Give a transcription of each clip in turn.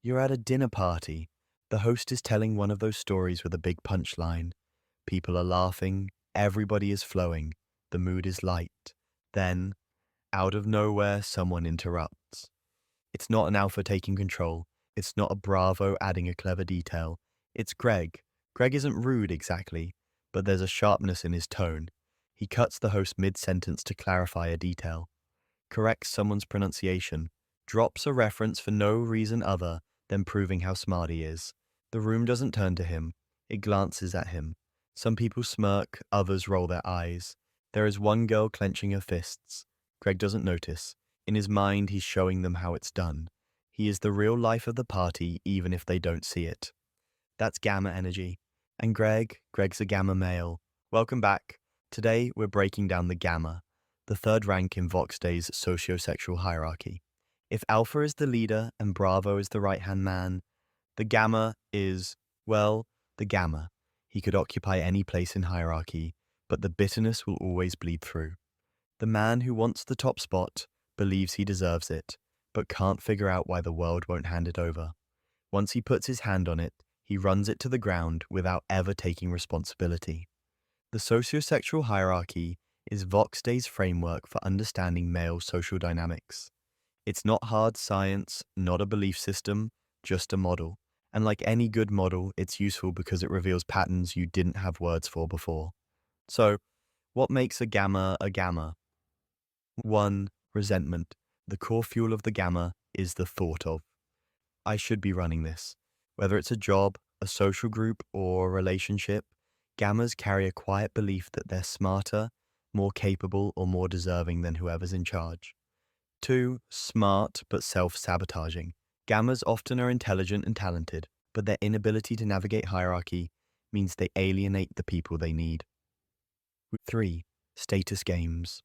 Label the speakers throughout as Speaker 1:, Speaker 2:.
Speaker 1: You're at a dinner party. The host is telling one of those stories with a big punchline. People are laughing, everybody is flowing, the mood is light. Then, out of nowhere, someone interrupts. It's not an alpha taking control. It's not a Bravo adding a clever detail. It's Greg. Greg isn't rude exactly, but there's a sharpness in his tone. He cuts the host mid-sentence to clarify a detail, corrects someone's pronunciation, drops a reference for no reason other than proving how smart he is. The room doesn't turn to him. It glances at him. Some people smirk, others roll their eyes. There is one girl clenching her fists. Greg doesn't notice. In his mind, he's showing them how it's done. He is the real life of the party, even if they don't see it. That's gamma energy. And Greg's a gamma male. Welcome back. Today, we're breaking down the gamma, the third rank in Vox Day's socio-sexual hierarchy. If alpha is the leader and Bravo is the right-hand man, the gamma is, well, the gamma. He could occupy any place in hierarchy, but the bitterness will always bleed through. The man who wants the top spot believes he deserves it, but can't figure out why the world won't hand it over. Once he puts his hand on it, he runs it to the ground without ever taking responsibility. The socio-sexual hierarchy is Vox Day's framework for understanding male social dynamics. It's not hard science, not a belief system, just a model. And like any good model, it's useful because it reveals patterns you didn't have words for before. So, what makes a gamma a gamma? 1. Resentment. The core fuel of the gamma is the thought of, I should be running this. Whether it's a job, a social group, or a relationship, gammas carry a quiet belief that they're smarter, more capable, or more deserving than whoever's in charge. 2. Smart but self-sabotaging. Gammas often are intelligent and talented, but their inability to navigate hierarchy means they alienate the people they need. 3. Status games.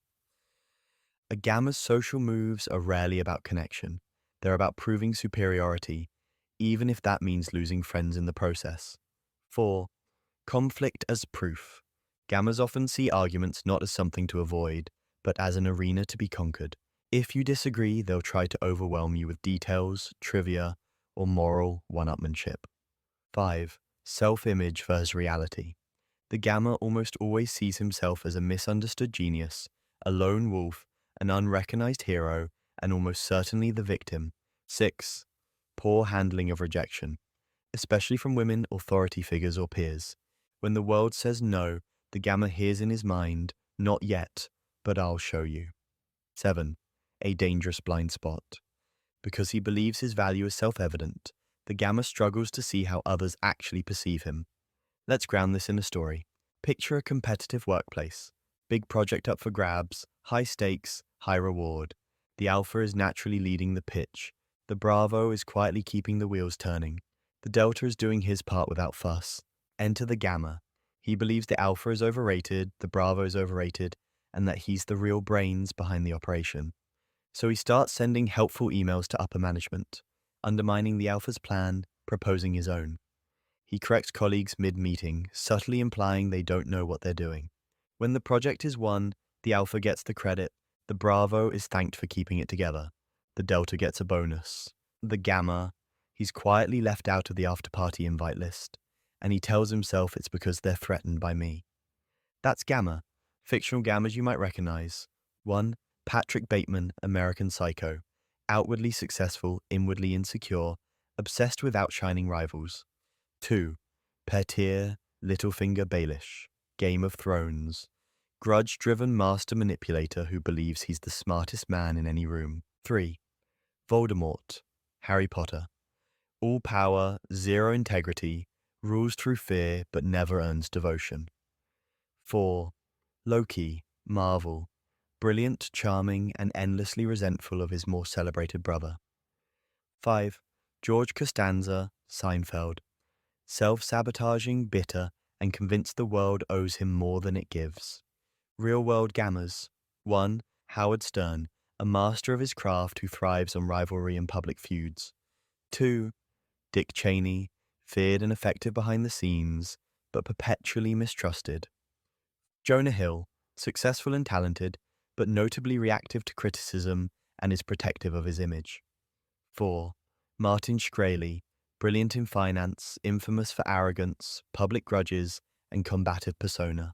Speaker 1: A gamma's social moves are rarely about connection. They're about proving superiority, even if that means losing friends in the process. 4. Conflict as proof. Gammas often see arguments not as something to avoid, but as an arena to be conquered. If you disagree, they'll try to overwhelm you with details, trivia, or moral one-upmanship. 5. Self-image versus reality. The gamma almost always sees himself as a misunderstood genius, a lone wolf, an unrecognized hero, and almost certainly the victim. 6. Poor handling of rejection, especially from women, authority figures, or peers. When the world says no, the gamma hears in his mind, not yet, but I'll show you. 7. A dangerous blind spot. Because he believes his value is self-evident, the gamma struggles to see how others actually perceive him. Let's ground this in a story. Picture a competitive workplace. Big project up for grabs, high stakes, high reward. The alpha is naturally leading the pitch. The Bravo is quietly keeping the wheels turning. The Delta is doing his part without fuss. Enter the gamma. He believes the alpha is overrated, the Bravo is overrated, and that he's the real brains behind the operation. So he starts sending helpful emails to upper management, undermining the alpha's plan, proposing his own. He corrects colleagues mid-meeting, subtly implying they don't know what they're doing. When the project is won, the alpha gets the credit, the Bravo is thanked for keeping it together, the Delta gets a bonus. The gamma, he's quietly left out of the after-party invite list, and he tells himself it's because they're threatened by me. That's gamma. Fictional gammas you might recognize. 1. Patrick Bateman, American Psycho. Outwardly successful, inwardly insecure, obsessed with outshining rivals. 2. Petir, Littlefinger Baelish, Game of Thrones. Grudge-driven master manipulator who believes he's the smartest man in any room. 3. Voldemort, Harry Potter. All power, zero integrity, rules through fear but never earns devotion. 4. Loki, Marvel. Brilliant, charming, and endlessly resentful of his more celebrated brother. 5. George Costanza, Seinfeld. Self-sabotaging, bitter, and convinced the world owes him more than it gives. Real-world gammas. 1. Howard Stern, a master of his craft who thrives on rivalry and public feuds. 2. Dick Cheney, feared and effective behind the scenes, but perpetually mistrusted. Jonah Hill, successful and talented, but notably reactive to criticism and is protective of his image. 4. Martin Shkreli, brilliant in finance, infamous for arrogance, public grudges, and combative persona.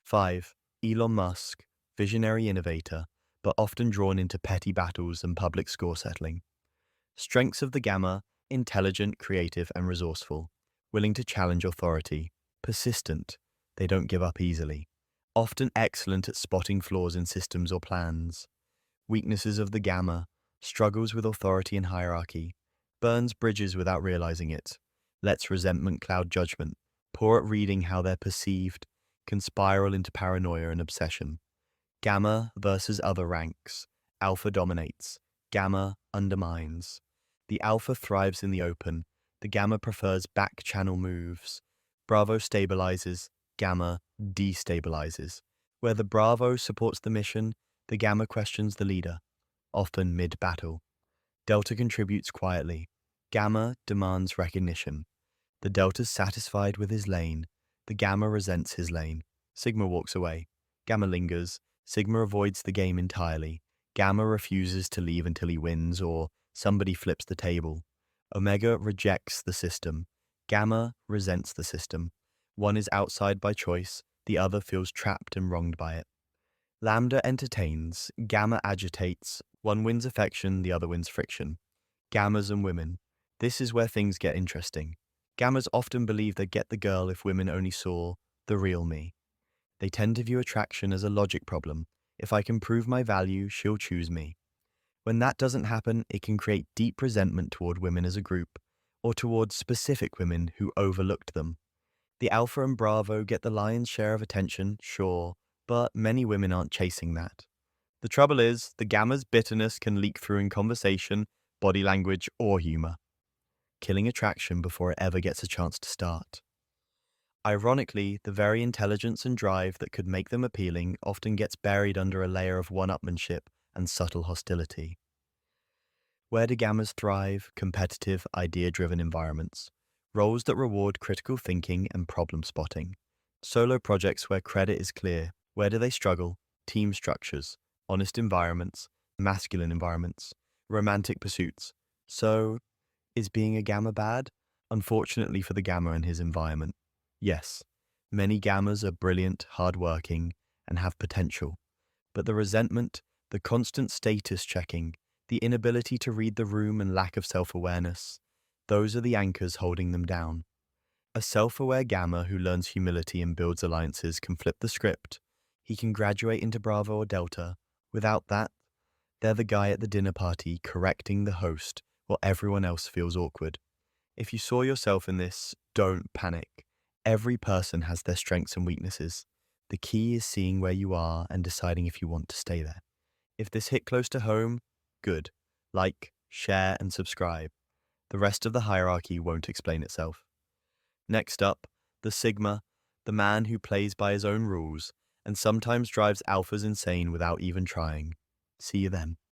Speaker 1: 5. Elon Musk, visionary innovator, but often drawn into petty battles and public score settling. Strengths of the Gamma: intelligent, creative, and resourceful, willing to challenge authority, persistent, they don't give up easily, often excellent at spotting flaws in systems or plans. Weaknesses of the Gamma: struggles with authority and hierarchy, burns bridges without realizing it, lets resentment cloud judgment, poor at reading how they're perceived, can spiral into paranoia and obsession. Gamma versus other ranks. Alpha dominates. Gamma undermines. The Alpha thrives in the open. The Gamma prefers back-channel moves. Bravo stabilizes. Gamma destabilizes. Where the Bravo supports the mission, the Gamma questions the leader, often mid-battle. Delta contributes quietly. Gamma demands recognition. The Delta's satisfied with his lane. The Gamma resents his lane. Sigma walks away. Gamma lingers. Sigma avoids the game entirely. Gamma refuses to leave until he wins or somebody flips the table. Omega rejects the system. Gamma resents the system. One is outside by choice. The other feels trapped and wronged by it. Lambda entertains. Gamma agitates. One wins affection, the other wins friction. Gammas and women. This is where things get interesting. Gammas often believe they'd get the girl if women only saw the real me. They tend to view attraction as a logic problem. If I can prove my value, she'll choose me. When that doesn't happen, it can create deep resentment toward women as a group, or towards specific women who overlooked them. The Alpha and Bravo get the lion's share of attention, sure, but many women aren't chasing that. The trouble is, the Gamma's bitterness can leak through in conversation, body language, or humor, killing attraction before it ever gets a chance to start. Ironically, the very intelligence and drive that could make them appealing often gets buried under a layer of one-upmanship and subtle hostility. Where do Gammas thrive? Competitive, idea-driven environments. Roles that reward critical thinking and problem spotting. Solo projects where credit is clear. Where do they struggle? Team structures, honest environments, masculine environments, romantic pursuits. So, is being a Gamma bad? Unfortunately for the Gamma and his environment. Yes, many Gammas are brilliant, hardworking, and have potential. But the resentment, the constant status checking, the inability to read the room and lack of self-awareness, those are the anchors holding them down. A self-aware Gamma who learns humility and builds alliances can flip the script. He can graduate into Bravo or Delta. Without that, they're the guy at the dinner party correcting the host while everyone else feels awkward. If you saw yourself in this, don't panic. Every person has their strengths and weaknesses. The key is seeing where you are and deciding if you want to stay there. If this hit close to home, good. Like, share, and subscribe. The rest of the hierarchy won't explain itself. Next up, the Sigma, the man who plays by his own rules and sometimes drives alphas insane without even trying. See you then.